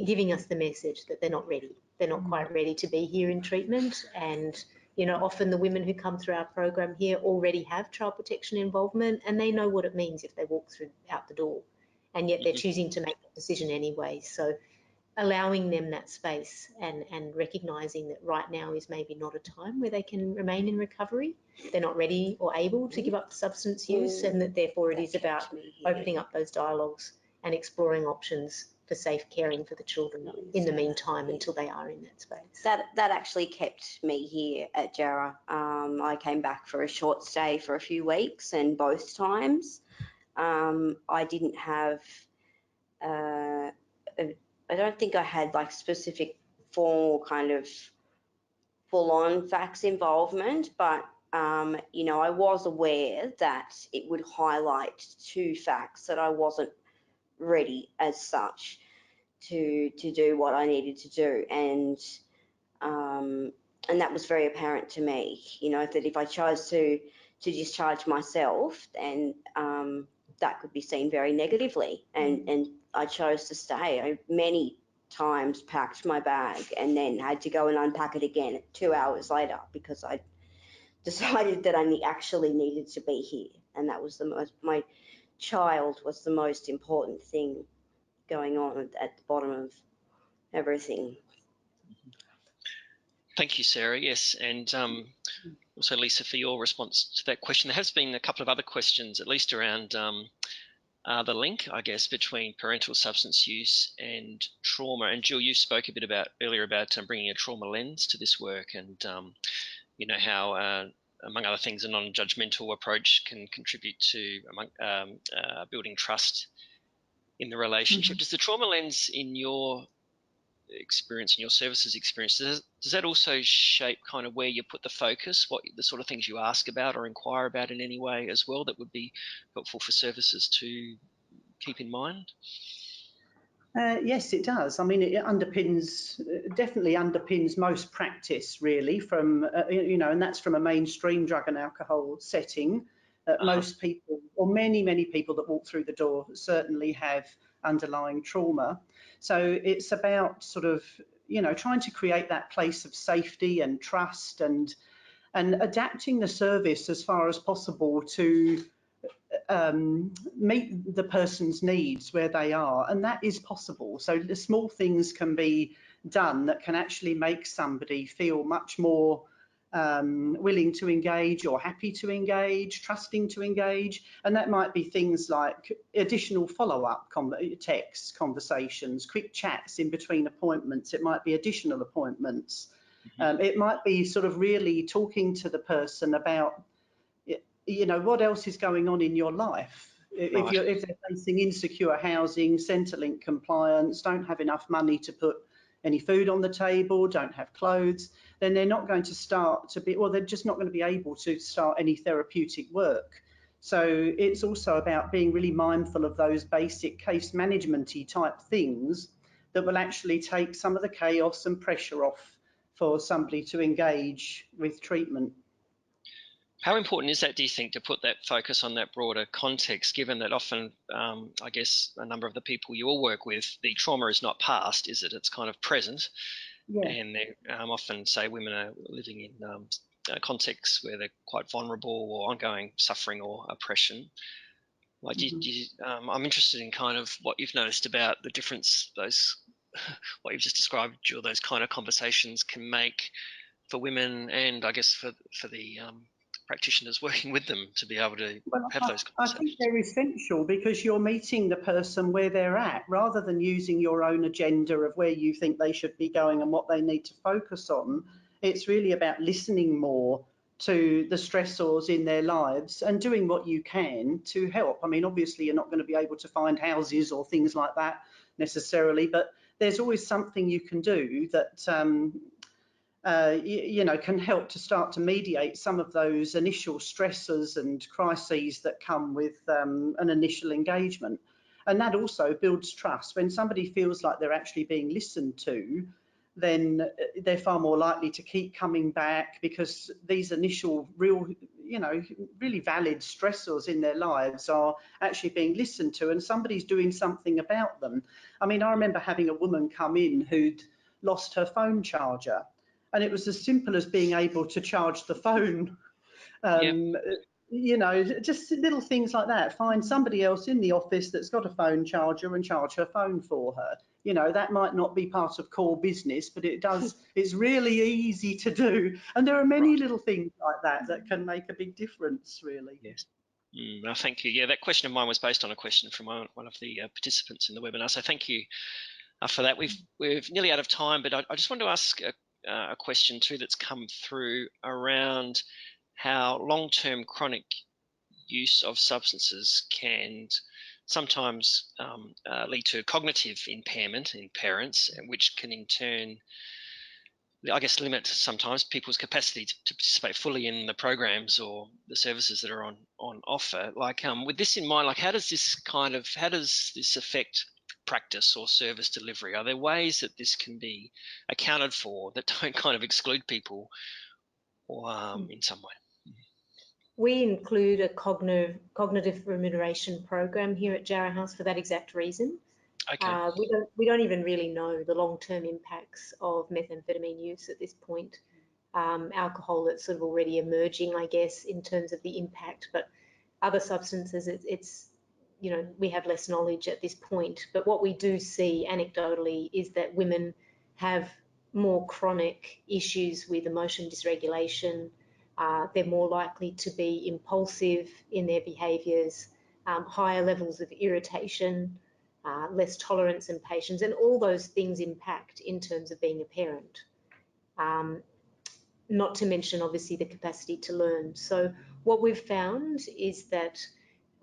C: giving us the message that they're not ready. They're not quite ready to be here in treatment. And, you know, often the women who come through our program here already have child protection involvement, and they know what it means if they walk out the door, and yet they're choosing to make that decision anyway. So allowing them that space and recognising that right now is maybe not a time where they can remain in recovery. They're not ready or able to give up substance use, and that therefore it is about opening up those dialogues and exploring options for safe caring for the children in the meantime until they are in that space.
E: That actually kept me here at Jarrah. I came back for a short stay for a few weeks, and both times I didn't have, I don't think I had like specific formal kind of full-on facts involvement, but you know, I was aware that it would highlight two facts that I wasn't ready as such to do what I needed to do, and that was very apparent to me. You know, that if I chose to discharge myself, then that could be seen very negatively, and I chose to stay. I many times packed my bag and then had to go and unpack it again 2 hours later because I decided that I actually needed to be here, and that was my child was the most important thing going on at the bottom of everything.
A: Thank you, Sarah. Yes, and also Lisa, for your response to that question. There has been a couple of other questions, at least around the link, I guess, between parental substance use and trauma. And Jill, you spoke a bit earlier about bringing a trauma lens to this work, and you know how, among other things, a non-judgmental approach can contribute to building trust in the relationship. Does the trauma lens, in your experience, in your services experience, does that also shape kind of where you put the focus, what the sort of things you ask about or inquire about in any way as well, that would be helpful for services to keep in mind?
B: Yes, it does. I mean, it definitely underpins most practice, really, from, you know, and that's from a mainstream drug and alcohol setting. Most people, or many people that walk through the door certainly have underlying trauma. So it's about sort of, you know, trying to create that place of safety and trust, and adapting the service as far as possible to meet the person's needs where they are, and that is possible. So the small things can be done that can actually make somebody feel much more willing to engage, or happy to engage, trusting to engage, and that might be things like additional follow-up texts, conversations, quick chats in between appointments. It might be additional appointments. It might be sort of really talking to the person about, you know, what else is going on in your life. If they're facing insecure housing, Centrelink compliance, don't have enough money to put any food on the table, don't have clothes, then they're not going to start to be, well, they're just not going to be able to start any therapeutic work. So it's also about being really mindful of those basic case management-y type things that will actually take some of the chaos and pressure off for somebody to engage with treatment.
A: How important is that, do you think, to put that focus on that broader context, given that often, I guess, a number of the people you all work with, the trauma is not past, is it? It's kind of present. Yeah. And they often say women are living in contexts where they're quite vulnerable, or ongoing suffering or oppression. Like, I'm interested in kind of what you've noticed about the difference what you've just described, Jill, those kind of conversations can make women, and I guess for the practitioners working with them to be able to have those conversations?
B: I think they're essential because you're meeting the person where they're at, rather than using your own agenda of where you think they should be going and what they need to focus on. It's really about listening more to the stressors in their lives and doing what you can to help. I mean, obviously you're not going to be able to find houses or things like that necessarily, but there's always something you can do that you know, can help to start to mediate some of those initial stresses and crises that come with an initial engagement. And that also builds trust. When somebody feels like they're actually being listened to, then they're far more likely to keep coming back, because these initial real, you know, really valid stressors in their lives are actually being listened to, and somebody's doing something about them. I mean, I remember having a woman come in who'd lost her phone charger, and it was as simple as being able to charge the phone. You know, just little things like that. Find somebody else in the office that's got a phone charger and charge her phone for her. You know, that might not be part of core business, but it does. It's really easy to do, and there are many little things like that that can make a big difference, really.
A: Yes. No, thank you. Yeah, that question of mine was based on a question from one of the participants in the webinar. So thank you for that. We're nearly out of time, but I just want to ask a question too that's come through around how long-term chronic use of substances can sometimes lead to cognitive impairment in parents, which can in turn, I guess, limit sometimes people's capacity to participate fully in the programs or the services that are on offer. Like, with this in mind, like, how does this affect practice or service delivery? Are there ways that this can be accounted for that don't kind of exclude people or in some way?
C: We include a cognitive remuneration program here at Jarrah House for that exact reason.
A: Okay.
C: We don't even really know the long-term impacts of methamphetamine use at this point. Alcohol, it's sort of already emerging, I guess, in terms of the impact, but other substances, it's you know, we have less knowledge at this point. But what we do see anecdotally is that women have more chronic issues with emotion dysregulation. They're more likely to be impulsive in their behaviours, higher levels of irritation, less tolerance and patience, and all those things impact in terms of being a parent. Not to mention, obviously, the capacity to learn. So what we've found is that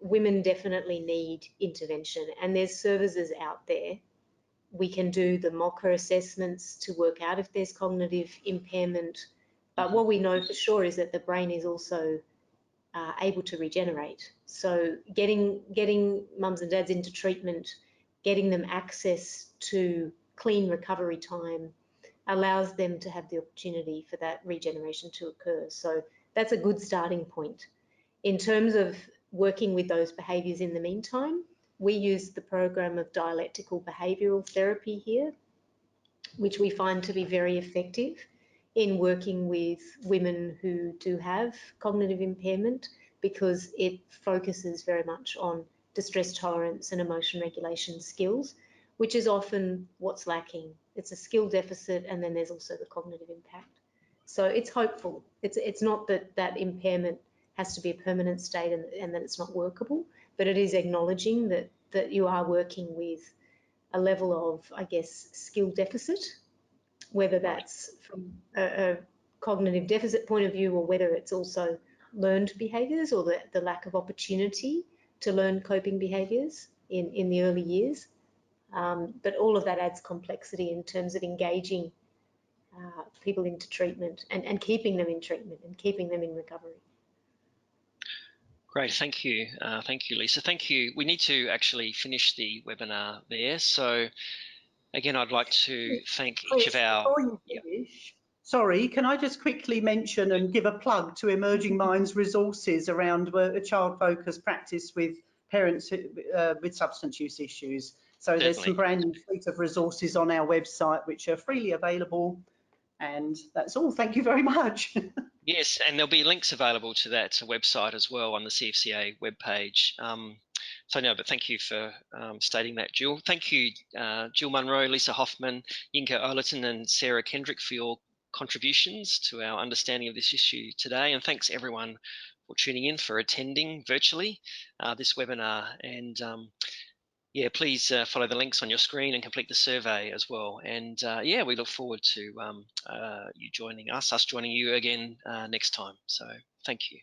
C: women definitely need intervention, and there's services out there. We can do the MOCA assessments to work out if there's cognitive impairment, but what we know for sure is that the brain is also able to regenerate. So getting mums and dads into treatment, getting them access to clean recovery time allows them to have the opportunity for that regeneration to occur. So that's a good starting point. In terms of working with those behaviours in the meantime, we use the program of dialectical behavioural therapy here, which we find to be very effective in working with women who do have cognitive impairment, because it focuses very much on distress tolerance and emotion regulation skills, which is often what's lacking. It's a skill deficit, and then there's also the cognitive impact. So it's hopeful. It's not that that impairment has to be a permanent state and that it's not workable, but it is acknowledging that you are working with a level of, I guess, skill deficit, whether that's from a cognitive deficit point of view or whether it's also learned behaviours or the lack of opportunity to learn coping behaviours in the early years. But all of that adds complexity in terms of engaging people into treatment and keeping them in treatment and keeping them in recovery.
A: Great, thank you. Thank you, Lisa. Thank you. We need to actually finish the webinar there. So again, I'd like to thank each of our...
B: Before you finish, sorry, can I just quickly mention and give a plug to Emerging Minds resources around a child-focused practice with parents with substance use issues. So
A: Certainly.
B: There's some brand new suite of resources on our website which are freely available. And that's all. Thank you very much.
A: Yes, and there'll be links available to that website as well on the CFCA webpage. So no, but thank you for stating that, Jill. Thank you, Jill Munro, Lisa Hoffman, Yinka Overton and Sarah Kendrick for your contributions to our understanding of this issue today, and thanks everyone for tuning in, for attending virtually this webinar. And yeah, please follow the links on your screen and complete the survey as well. And yeah, we look forward to you joining us joining you again next time. So thank you.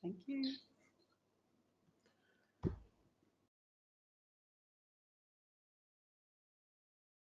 B: Thank you.